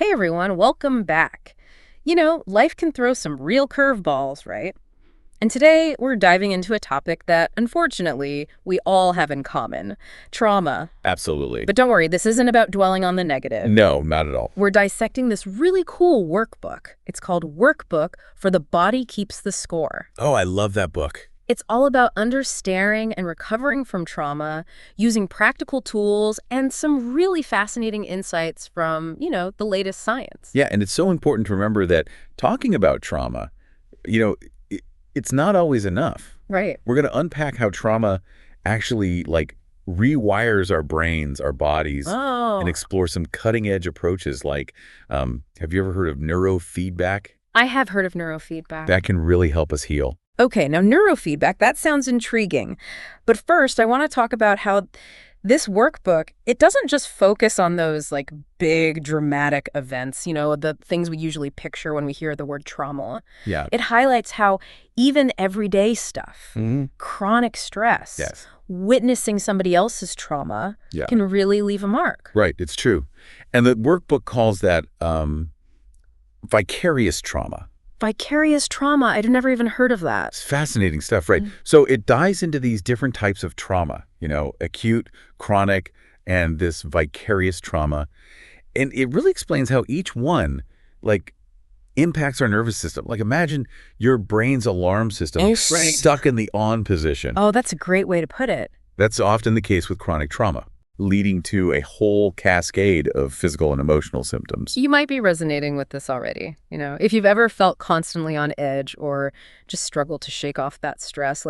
Hey everyone, welcome back. Life can throw some real curveballs, right? And today we're diving into a topic that, unfortunately, we all have in common: trauma. Absolutely. But don't worry, this isn't about dwelling on the negative. No, not at all. We're dissecting this really cool workbook. It's called Workbook for the Body Keeps the Score. Oh, I love that book. It's all about understanding and recovering from trauma, using practical tools, and some really fascinating insights from, the latest science. Yeah, and it's so important to remember that talking about trauma, it's not always enough. Right. We're going to unpack how trauma actually rewires our brains, our bodies, and explore some cutting-edge approaches like, have you ever heard of neurofeedback? I have heard of neurofeedback. That can really help us heal. Okay, now neurofeedback, that sounds intriguing. But first, I want to talk about how this workbook, it doesn't just focus on those big dramatic events, the things we usually picture when we hear the word trauma. Yeah. It highlights how even everyday stuff, chronic stress, Yes. witnessing somebody else's trauma Yeah. can really leave a mark. Right, it's true. And the workbook calls that vicarious trauma. Vicarious trauma, I'd never even heard of that. It's fascinating stuff, right? So it dives into these different types of trauma, acute, chronic, and this vicarious trauma. And it really explains how each one, impacts our nervous system. Imagine your brain's alarm system stuck in the on position. Oh, that's a great way to put it. That's often the case with chronic trauma, leading to a whole cascade of physical and emotional symptoms. You might be resonating with this already. If you've ever felt constantly on edge or just struggled to shake off that stress,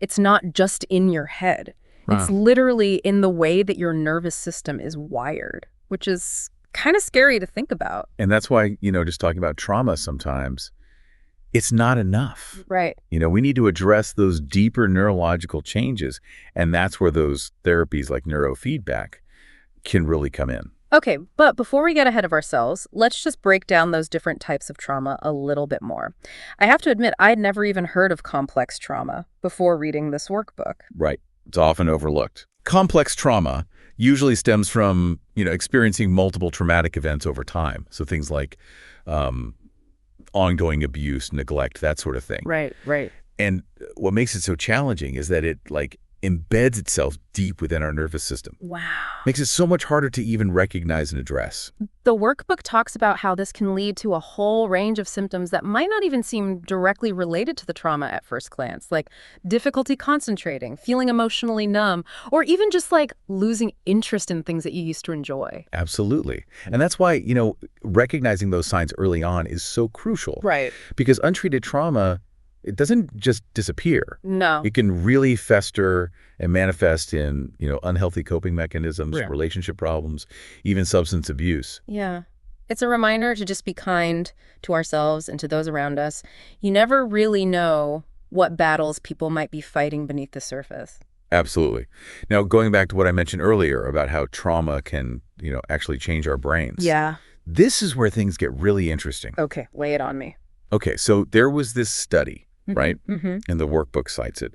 it's not just in your head. It's literally in the way that your nervous system is wired, which is kind of scary to think about. And that's why, just talking about trauma sometimes, it's not enough. Right. We need to address those deeper neurological changes, and that's where those therapies like neurofeedback can really come in. Okay, but before we get ahead of ourselves, let's just break down those different types of trauma a little bit more. I have to admit, I'd never even heard of complex trauma before reading this workbook. Right. It's often overlooked. Complex trauma usually stems from, experiencing multiple traumatic events over time. So things like ongoing abuse, neglect, that sort of thing. Right. And what makes it so challenging is that it embeds itself deep within our nervous system. Wow. Makes it so much harder to even recognize and address. The workbook talks about how this can lead to a whole range of symptoms that might not even seem directly related to the trauma at first glance, like difficulty concentrating, feeling emotionally numb, or even just losing interest in things that you used to enjoy. Absolutely. And that's why, recognizing those signs early on is so crucial. Right. Because untreated trauma, it doesn't just disappear. No. It can really fester and manifest in, unhealthy coping mechanisms, relationship problems, even substance abuse. Yeah. It's a reminder to just be kind to ourselves and to those around us. You never really know what battles people might be fighting beneath the surface. Absolutely. Now, going back to what I mentioned earlier about how trauma can, actually change our brains. Yeah. This is where things get really interesting. Okay, lay it on me. Okay, so there was this study, right? Mm-hmm. And the workbook cites it,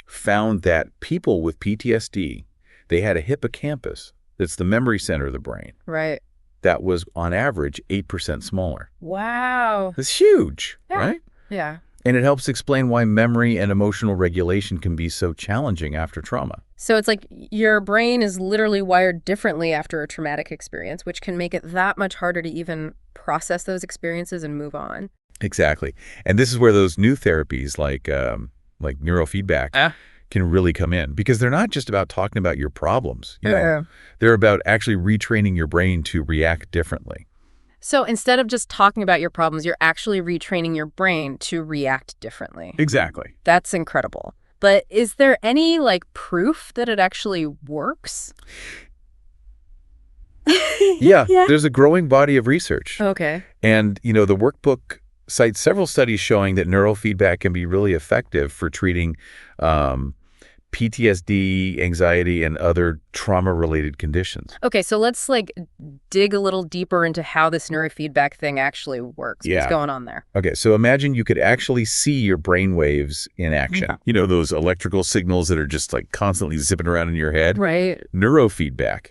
found that people with PTSD, they had a hippocampus, that's the memory center of the brain, Right. that was on average 8% smaller. Wow. That's huge, right? Yeah. And it helps explain why memory and emotional regulation can be so challenging after trauma. So it's like your brain is literally wired differently after a traumatic experience, which can make it that much harder to even process those experiences and move on. Exactly. And this is where those new therapies like neurofeedback can really come in, because they're not just about talking about your problems. They're about actually retraining your brain to react differently. So instead of just talking about your problems, you're actually retraining your brain to react differently. Exactly. That's incredible. But is there any proof that it actually works? Yeah, there's a growing body of research. Okay. And, the workbook cites several studies showing that neurofeedback can be really effective for treating PTSD, anxiety, and other trauma-related conditions. Okay, so let's dig a little deeper into how this neurofeedback thing actually works. Yeah. What's going on there? Okay, so imagine you could actually see your brain waves in action. Those electrical signals that are just constantly zipping around in your head? Right. Neurofeedback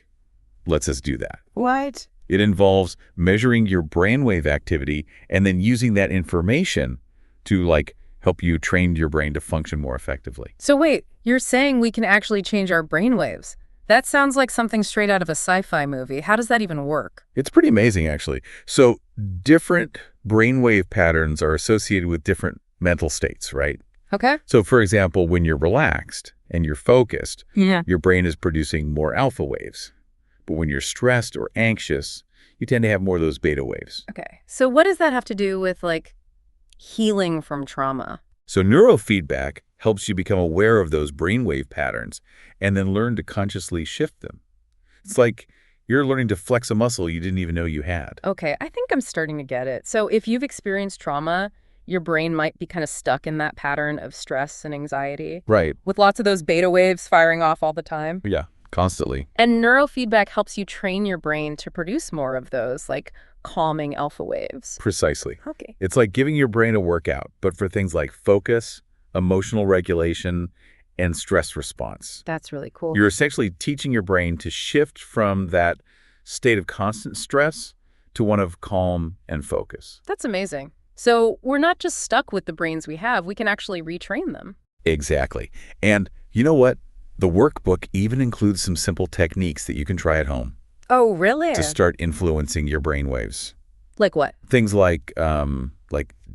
lets us do that. What? It involves measuring your brainwave activity and then using that information to help you train your brain to function more effectively. So wait, you're saying we can actually change our brainwaves? That sounds like something straight out of a sci-fi movie. How does that even work? It's pretty amazing, actually. So different brainwave patterns are associated with different mental states, right? Okay. So for example, when you're relaxed and you're focused, Yeah. your brain is producing more alpha waves. But when you're stressed or anxious, you tend to have more of those beta waves. Okay. So what does that have to do with, healing from trauma? So neurofeedback helps you become aware of those brainwave patterns and then learn to consciously shift them. It's like you're learning to flex a muscle you didn't even know you had. Okay, I think I'm starting to get it. So if you've experienced trauma, your brain might be kind of stuck in that pattern of stress and anxiety, Right. with lots of those beta waves firing off all the time. Yeah, constantly. And neurofeedback helps you train your brain to produce more of those, calming alpha waves. Precisely. Okay. It's like giving your brain a workout, but for things like focus, emotional regulation, and stress response. That's really cool. You're essentially teaching your brain to shift from that state of constant stress to one of calm and focus. That's amazing. So we're not just stuck with the brains we have, we can actually retrain them. Exactly. And you know what? The workbook even includes some simple techniques that you can try at home Oh, really? to start influencing your brain waves. Like what? Things like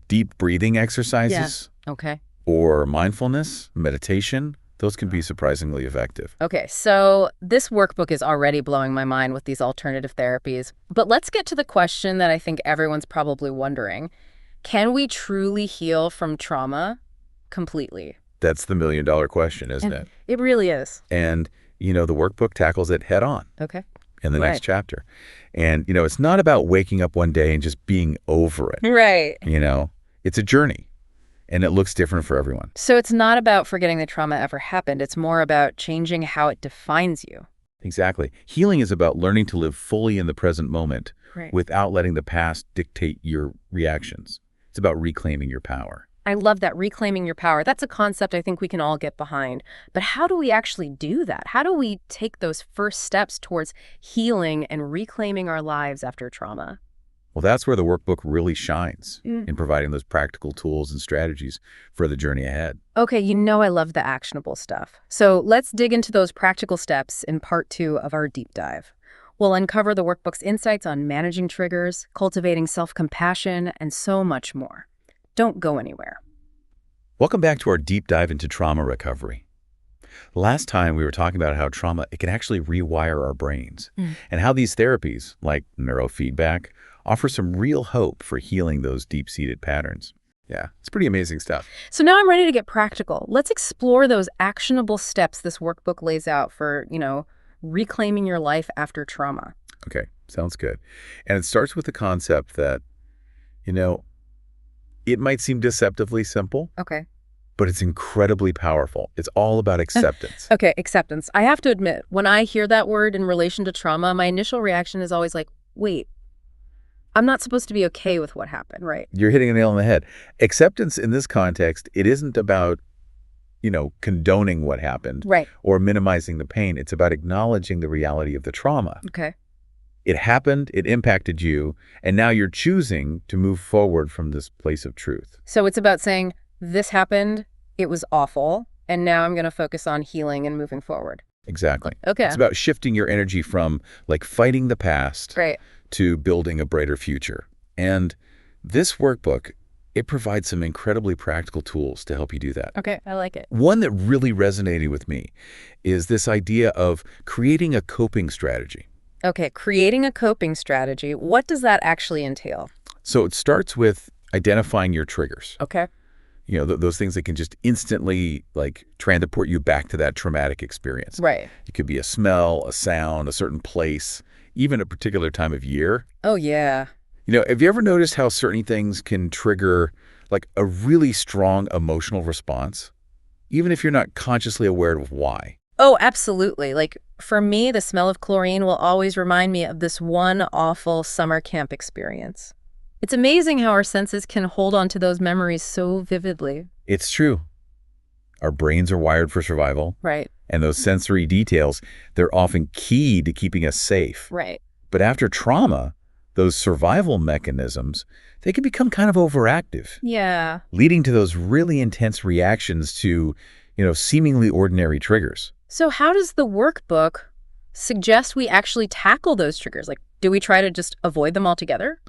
deep breathing exercises Okay. or mindfulness, meditation. Those can be surprisingly effective. Okay, so this workbook is already blowing my mind with these alternative therapies. But let's get to the question that I think everyone's probably wondering. Can we truly heal from trauma completely? That's the million-dollar question, isn't it? It really is. And, the workbook tackles it head on Okay. in the next chapter. And, it's not about waking up one day and just being over it. Right. It's a journey, and it looks different for everyone. So it's not about forgetting the trauma ever happened. It's more about changing how it defines you. Exactly. Healing is about learning to live fully in the present moment without letting the past dictate your reactions. It's about reclaiming your power. I love that, reclaiming your power. That's a concept I think we can all get behind. But how do we actually do that? How do we take those first steps towards healing and reclaiming our lives after trauma? Well, that's where the workbook really shines in providing those practical tools and strategies for the journey ahead. Okay, I love the actionable stuff. So let's dig into those practical steps in part 2 of our deep dive. We'll uncover the workbook's insights on managing triggers, cultivating self-compassion, and so much more. Don't go anywhere. Welcome back to our deep dive into trauma recovery. Last time we were talking about how trauma, it can actually rewire our brains and how these therapies, like neurofeedback, offer some real hope for healing those deep-seated patterns. Yeah, it's pretty amazing stuff. So now I'm ready to get practical. Let's explore those actionable steps this workbook lays out for, reclaiming your life after trauma. Okay, sounds good. And it starts with the concept that, it might seem deceptively simple, Okay. but it's incredibly powerful. It's all about acceptance. Okay, acceptance. I have to admit, when I hear that word in relation to trauma, my initial reaction is always like, wait, I'm not supposed to be okay with what happened, right? You're hitting a nail on the head. Acceptance in this context, it isn't about, condoning what happened Right. or minimizing the pain. It's about acknowledging the reality of the trauma. Okay. It happened, it impacted you, and now you're choosing to move forward from this place of truth. So it's about saying, this happened, it was awful, and now I'm going to focus on healing and moving forward. Exactly. Okay. It's about shifting your energy from fighting the past Great. to building a brighter future. And this workbook, it provides some incredibly practical tools to help you do that. Okay, I like it. One that really resonated with me is this idea of creating a coping strategy. Okay, creating a coping strategy. What does that actually entail? So it starts with identifying your triggers. Okay. Those things that can just instantly transport you back to that traumatic experience. Right. It could be a smell, a sound, a certain place, even a particular time of year. Oh, yeah. Have you ever noticed how certain things can trigger a really strong emotional response, even if you're not consciously aware of why? Oh, absolutely. For me, the smell of chlorine will always remind me of this one awful summer camp experience. It's amazing how our senses can hold on to those memories so vividly. It's true. Our brains are wired for survival. Right. And those sensory details, they're often key to keeping us safe. Right. But after trauma, those survival mechanisms, they can become kind of overactive, Yeah. leading to those really intense reactions to, seemingly ordinary triggers. So how does the workbook suggest we actually tackle those triggers? Like, do we try to just avoid them altogether?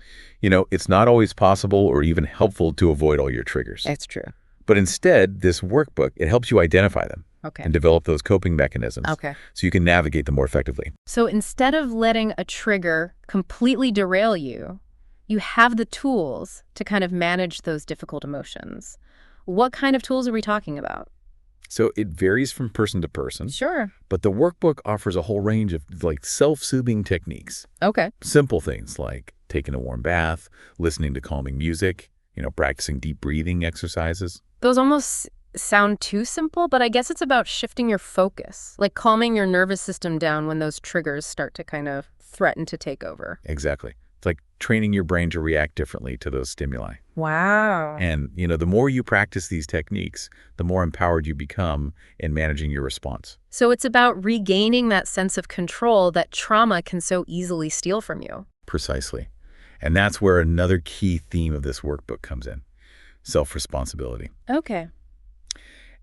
It's not always possible or even helpful to avoid all your triggers. It's true. But instead, this workbook, it helps you identify them Okay. and develop those coping mechanisms Okay. so you can navigate them more effectively. So instead of letting a trigger completely derail you, you have the tools to kind of manage those difficult emotions. What kind of tools are we talking about? So it varies from person to person, Sure. but the workbook offers a whole range of self-soothing techniques. Okay. Simple things like taking a warm bath, listening to calming music, practicing deep breathing exercises. Those almost sound too simple, but I guess it's about shifting your focus, like calming your nervous system down when those triggers start to kind of threaten to take over. Exactly. It's like training your brain to react differently to those stimuli. Wow. And, the more you practice these techniques, the more empowered you become in managing your response. So it's about regaining that sense of control that trauma can so easily steal from you. Precisely. And that's where another key theme of this workbook comes in: self-responsibility. Okay.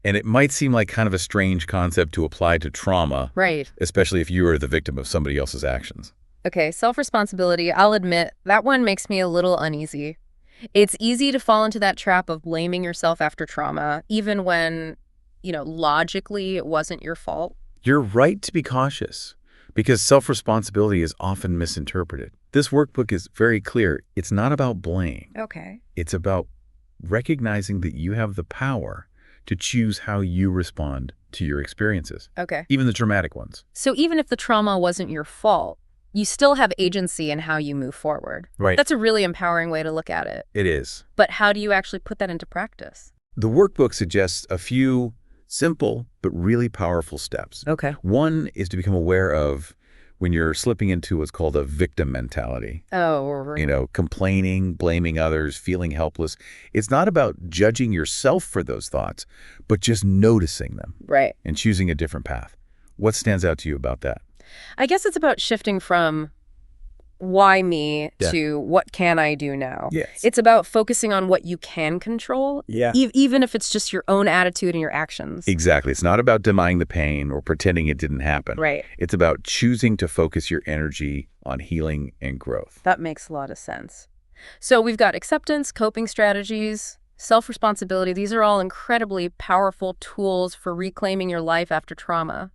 And it might seem like kind of a strange concept to apply to trauma, Right. especially if you are the victim of somebody else's actions. Okay, self-responsibility, I'll admit, that one makes me a little uneasy. It's easy to fall into that trap of blaming yourself after trauma, even when, logically it wasn't your fault. You're right to be cautious, because self-responsibility is often misinterpreted. This workbook is very clear. It's not about blame. Okay. It's about recognizing that you have the power to choose how you respond to your experiences, Okay. even the traumatic ones. So even if the trauma wasn't your fault, you still have agency in how you move forward. Right. That's a really empowering way to look at it. It is. But how do you actually put that into practice? The workbook suggests a few simple but really powerful steps. Okay. One is to become aware of when you're slipping into what's called a victim mentality. Oh, Complaining, blaming others, feeling helpless. It's not about judging yourself for those thoughts, but just noticing them right. and choosing a different path. What stands out to you about that? I guess it's about shifting from why me to what can I do now. Yes. It's about focusing on what you can control, even if it's just your own attitude and your actions. Exactly. It's not about denying the pain or pretending it didn't happen. Right. It's about choosing to focus your energy on healing and growth. That makes a lot of sense. So we've got acceptance, coping strategies, self-responsibility. These are all incredibly powerful tools for reclaiming your life after trauma.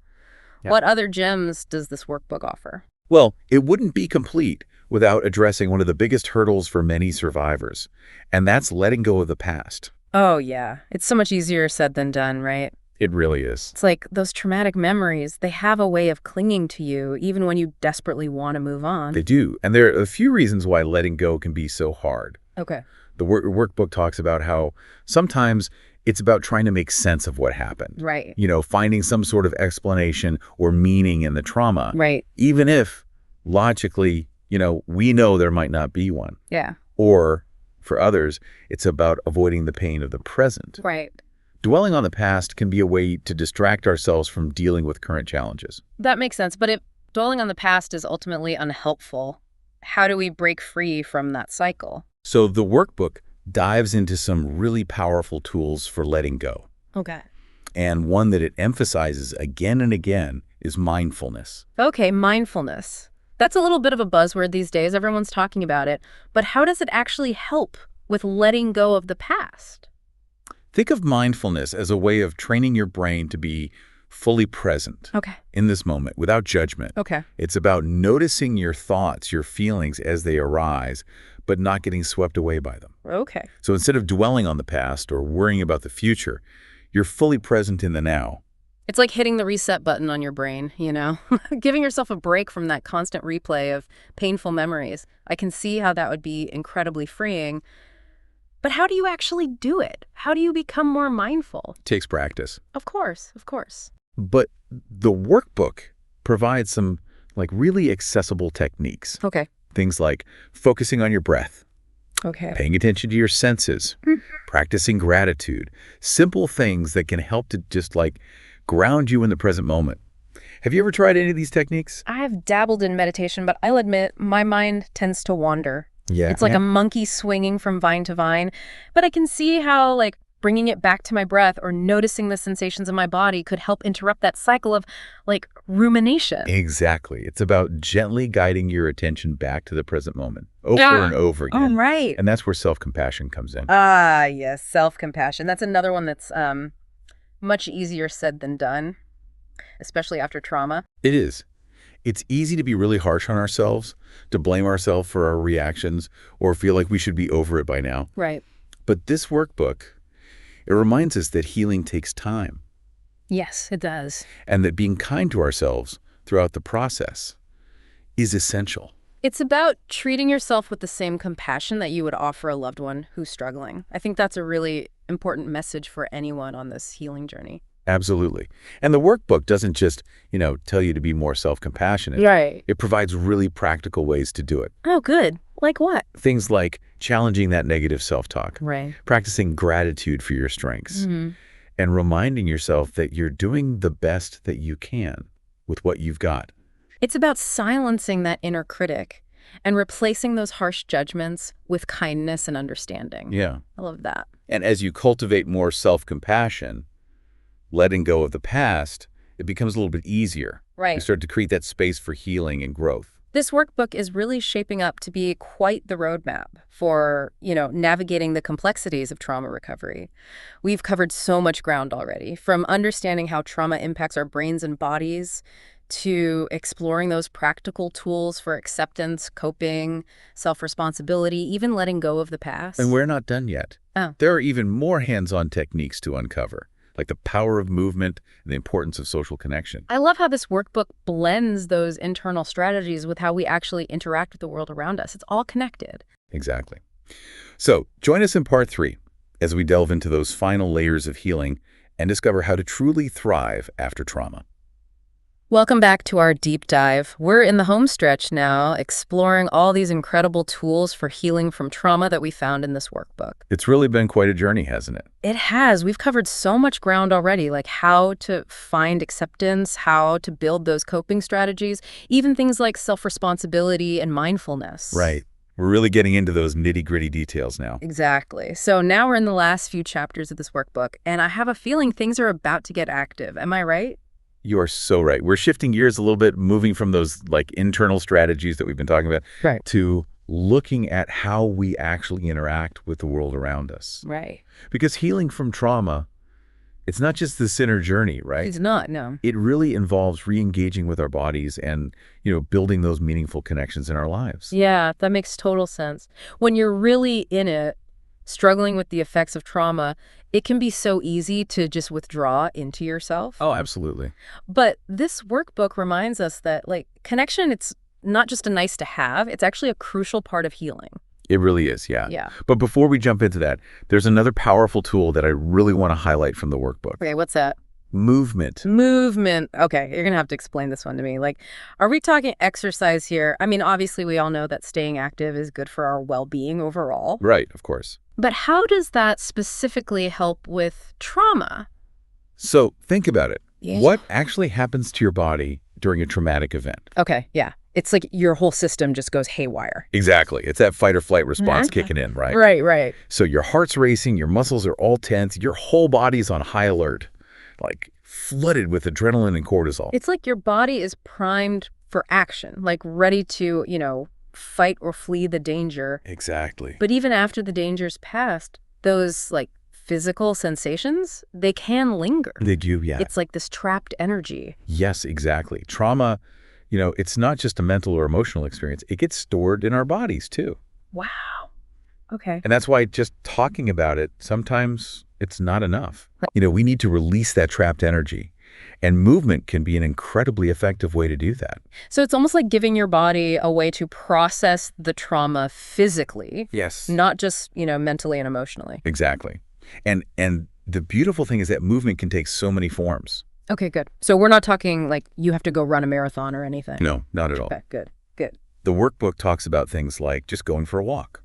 Yeah. What other gems does this workbook offer? Well, it wouldn't be complete without addressing one of the biggest hurdles for many survivors, and that's letting go of the past. Oh, yeah. It's so much easier said than done, right? It really is. It's like those traumatic memories, they have a way of clinging to you even when you desperately want to move on. They do. And there are a few reasons why letting go can be so hard. Okay. The workbook talks about how sometimes it's about trying to make sense of what happened. Right. Finding some sort of explanation or meaning in the trauma. Right. Even if logically, we know there might not be one. Yeah. Or for others, it's about avoiding the pain of the present. Right. Dwelling on the past can be a way to distract ourselves from dealing with current challenges. That makes sense. But if dwelling on the past is ultimately unhelpful, how do we break free from that cycle? So the workbook dives into some really powerful tools for letting go. Okay. And one that it emphasizes again and again is mindfulness. Okay, mindfulness. That's a little bit of a buzzword these days. Everyone's talking about it. But how does it actually help with letting go of the past? Think of mindfulness as a way of training your brain to be fully present in this moment without judgment. Okay. It's about noticing your thoughts, your feelings as they arise, but not getting swept away by them. Okay. So instead of dwelling on the past or worrying about the future, you're fully present in the now. It's like hitting the reset button on your brain, giving yourself a break from that constant replay of painful memories. I can see how that would be incredibly freeing. But how do you actually do it? How do you become more mindful? It takes practice. Of course, of course. But the workbook provides some really accessible techniques. Okay. Things like focusing on your breath, Okay. paying attention to your senses, practicing gratitude, simple things that can help to just ground you in the present moment. Have you ever tried any of these techniques? I have dabbled in meditation, but I'll admit my mind tends to wander. Yeah. It's like a monkey swinging from vine to vine. But I can see how, like, bringing it back to my breath or noticing the sensations in my body could help interrupt that cycle of, like, rumination. Exactly. It's about gently guiding your attention back to the present moment over and over again. Oh, right. And that's where self-compassion comes in. Ah, yes, self-compassion. That's another one that's much easier said than done, especially after trauma. It is. It's easy to be really harsh on ourselves, to blame ourselves for our reactions, or feel like we should be over it by now. Right. But this workbook, it reminds us that healing takes time. Yes, it does. And that being kind to ourselves throughout the process is essential. It's about treating yourself with the same compassion that you would offer a loved one who's struggling. I think that's a really important message for anyone on this healing journey. Absolutely. And the workbook doesn't just, tell you to be more self-compassionate. Right. It provides really practical ways to do it. Oh, good. Like what? Things like challenging that negative self-talk, Right. practicing gratitude for your strengths, and reminding yourself that you're doing the best that you can with what you've got. It's about silencing that inner critic and replacing those harsh judgments with kindness and understanding. Yeah. I love that. And as you cultivate more self-compassion, letting go of the past, it becomes a little bit easier. Right. You start to create that space for healing and growth. This workbook is really shaping up to be quite the roadmap for, navigating the complexities of trauma recovery. We've covered so much ground already, from understanding how trauma impacts our brains and bodies to exploring those practical tools for acceptance, coping, self-responsibility, even letting go of the past. And we're not done yet. Oh. There are even more hands-on techniques to uncover, like the power of movement and the importance of social connection. I love how this workbook blends those internal strategies with how we actually interact with the world around us. It's all connected. Exactly. So join us in part 3 as we delve into those final layers of healing and discover how to truly thrive after trauma. Welcome back to our deep dive. We're in the home stretch now, exploring all these incredible tools for healing from trauma that we found in this workbook. It's really been quite a journey, hasn't it? It has. We've covered so much ground already, like how to find acceptance, how to build those coping strategies, even things like self-responsibility and mindfulness. Right. We're really getting into those nitty-gritty details now. Exactly. So now we're in the last few chapters of this workbook, and I have a feeling things are about to get active. Am I right? You are so right. We're shifting gears a little bit, moving from those internal strategies that we've been talking about to looking at how we actually interact with the world around us. Right. Because healing from trauma, it's not just this inner journey, right? It's not, no. It really involves re-engaging with our bodies and, building those meaningful connections in our lives. Yeah, that makes total sense. When you're really in it, struggling with the effects of trauma, it can be so easy to just withdraw into yourself. Oh, absolutely. But this workbook reminds us that, connection, it's not just a nice to have, it's actually a crucial part of healing. It really is, yeah. Yeah. But before we jump into that, there's another powerful tool that I really want to highlight from the workbook. Okay, what's that? Movement. Movement. Okay, you're going to have to explain this one to me. Are we talking exercise here? I mean, obviously, we all know that staying active is good for our well-being overall. Right, of course. But how does that specifically help with trauma? So think about it. Yeah. What actually happens to your body during a traumatic event? Okay, yeah. It's like your whole system just goes haywire. Exactly. It's that fight or flight response kicking in, right? Right. So your heart's racing, your muscles are all tense, your whole body's on high alert, flooded with adrenaline and cortisol. It's like your body is primed for action, ready to, fight or flee the danger. Exactly. But even after the danger's passed, those physical sensations, they can linger. They do, yeah. It's like this trapped energy. Yes, exactly. Trauma, it's not just a mental or emotional experience. It gets stored in our bodies too. Wow. Okay. And that's why just talking about it, sometimes it's not enough. We need to release that trapped energy. And movement can be an incredibly effective way to do that. So it's almost like giving your body a way to process the trauma physically. Yes. Not just, mentally and emotionally. Exactly. And the beautiful thing is that movement can take so many forms. Okay, good. So we're not talking you have to go run a marathon or anything. No, not at all. Okay, good. The workbook talks about things like just going for a walk,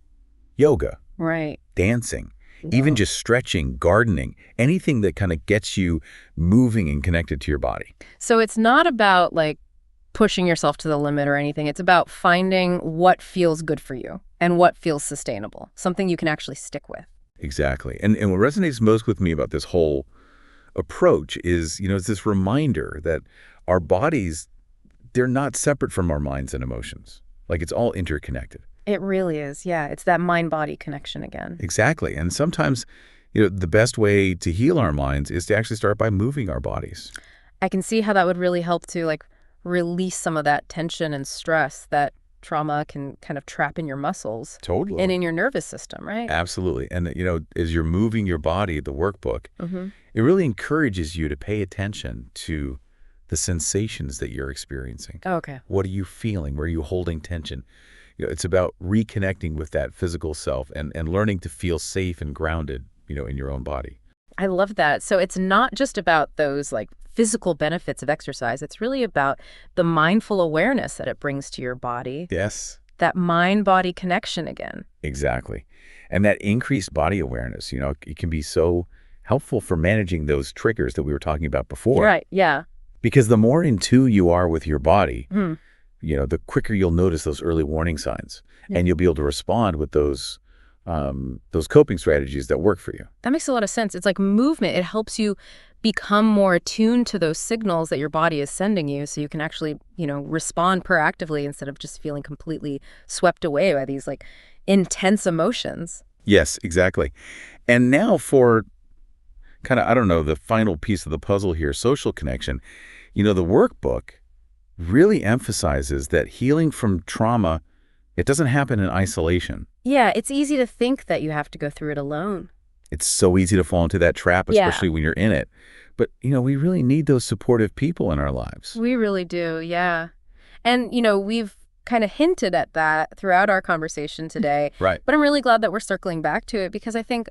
yoga, Right. dancing, Even just stretching, gardening, anything that kind of gets you moving and connected to your body. So it's not about like pushing yourself to the limit or anything. It's about finding what feels good for you and what feels sustainable, something you can actually stick with. Exactly. And what resonates most with me about this whole approach is, it's this reminder that our bodies, they're not separate from our minds and emotions. Like it's all interconnected. It really is. Yeah. It's that mind-body connection again. Exactly. And sometimes, the best way to heal our minds is to actually start by moving our bodies. I can see how that would really help to like release some of that tension and stress that trauma can kind of trap in your muscles. Totally. And in your nervous system, right? Absolutely. And, as you're moving your body, the workbook, it really encourages you to pay attention to the sensations that you're experiencing. Okay. What are you feeling? Where are you holding tension? It's about reconnecting with that physical self and learning to feel safe and grounded, in your own body. I love that. So it's not just about those like physical benefits of exercise. It's really about the mindful awareness that it brings to your body. Yes. That mind-body connection again. Exactly. And that increased body awareness, it can be so helpful for managing those triggers that we were talking about before. Right. Yeah. Because the more in tune you are with your body, the quicker you'll notice those early warning signs, and you'll be able to respond with those coping strategies that work for you. That makes a lot of sense. It's like movement. It helps you become more attuned to those signals that your body is sending you so you can actually, respond proactively instead of just feeling completely swept away by these like intense emotions. Yes, exactly. And now for kind of, I don't know, the final piece of the puzzle here, social connection. The workbook really emphasizes that healing from trauma, it doesn't happen in isolation. Yeah, it's easy to think that you have to go through it alone. It's so easy to fall into that trap, especially when you're in it. But, we really need those supportive people in our lives. We really do, yeah. And, we've kind of hinted at that throughout our conversation today. Right. But I'm really glad that we're circling back to it because I think,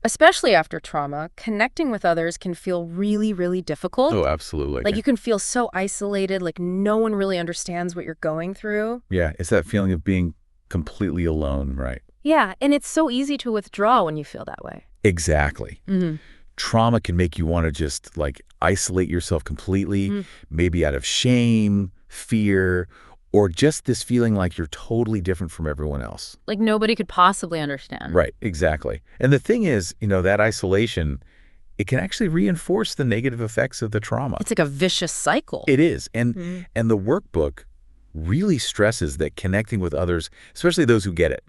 especially after trauma, connecting with others can feel really, really difficult. Oh, absolutely. Like you can feel so isolated, like no one really understands what you're going through. Yeah, it's that feeling of being completely alone, right? Yeah, and it's so easy to withdraw when you feel that way. Exactly. Trauma can make you want to just like isolate yourself completely, maybe out of shame, fear, or just this feeling like you're totally different from everyone else. Like nobody could possibly understand. Right, exactly. And the thing is, that isolation, it can actually reinforce the negative effects of the trauma. It's like a vicious cycle. It is. And the workbook really stresses that connecting with others, especially those who get it,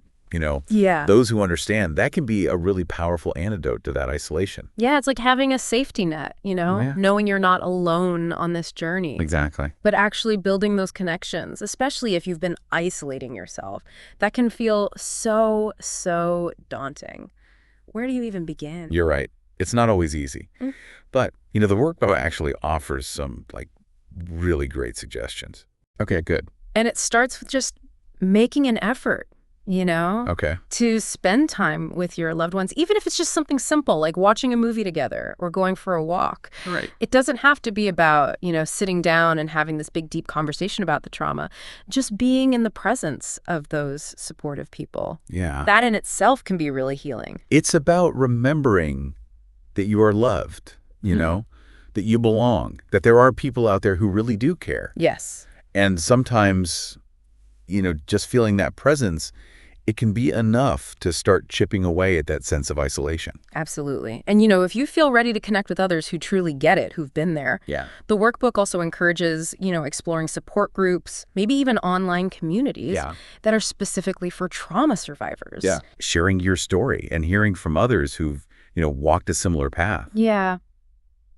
those who understand, that can be a really powerful antidote to that isolation. Yeah, it's like having a safety net, knowing you're not alone on this journey. Exactly. But actually building those connections, especially if you've been isolating yourself, that can feel so, so daunting. Where do you even begin? You're right. It's not always easy. But, the workbook actually offers some, like, really great suggestions. Okay, good. And it starts with just making an effort, Okay. to spend time with your loved ones, even if it's just something simple like watching a movie together or going for a walk. Right. It doesn't have to be about, sitting down and having this big, deep conversation about the trauma. Just being in the presence of those supportive people. Yeah. That in itself can be really healing. It's about remembering that you are loved, that you belong, that there are people out there who really do care. Yes. And sometimes, just feeling that presence, it can be enough to start chipping away at that sense of isolation. Absolutely. And, if you feel ready to connect with others who truly get it, who've been there, the workbook also encourages, exploring support groups, maybe even online communities that are specifically for trauma survivors. Yeah. Sharing your story and hearing from others who've, walked a similar path. Yeah.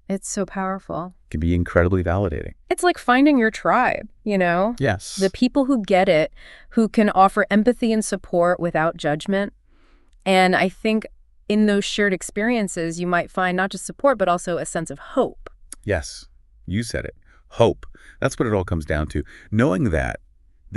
It's so powerful. Can be incredibly validating. It's like finding your tribe, Yes. The people who get it, who can offer empathy and support without judgment. And I think in those shared experiences, you might find not just support, but also a sense of hope. Yes. You said it. Hope. That's what it all comes down to. Knowing that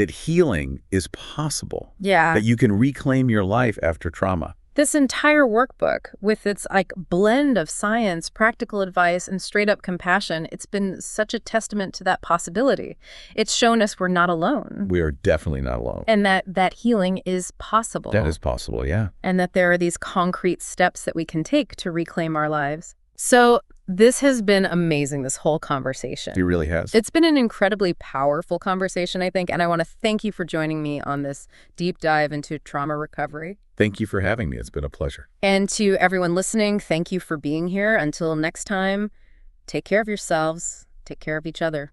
healing is possible. Yeah. That you can reclaim your life after trauma. This entire workbook, with its like blend of science, practical advice, and straight up compassion, it's been such a testament to that possibility. It's shown us we're not alone. We are definitely not alone. And that healing is possible. That is possible, yeah. And that there are these concrete steps that we can take to reclaim our lives. So this has been amazing, this whole conversation. It really has. It's been an incredibly powerful conversation, I think, and I want to thank you for joining me on this deep dive into trauma recovery. Thank you for having me. It's been a pleasure. And to everyone listening, thank you for being here. Until next time, take care of yourselves, take care of each other.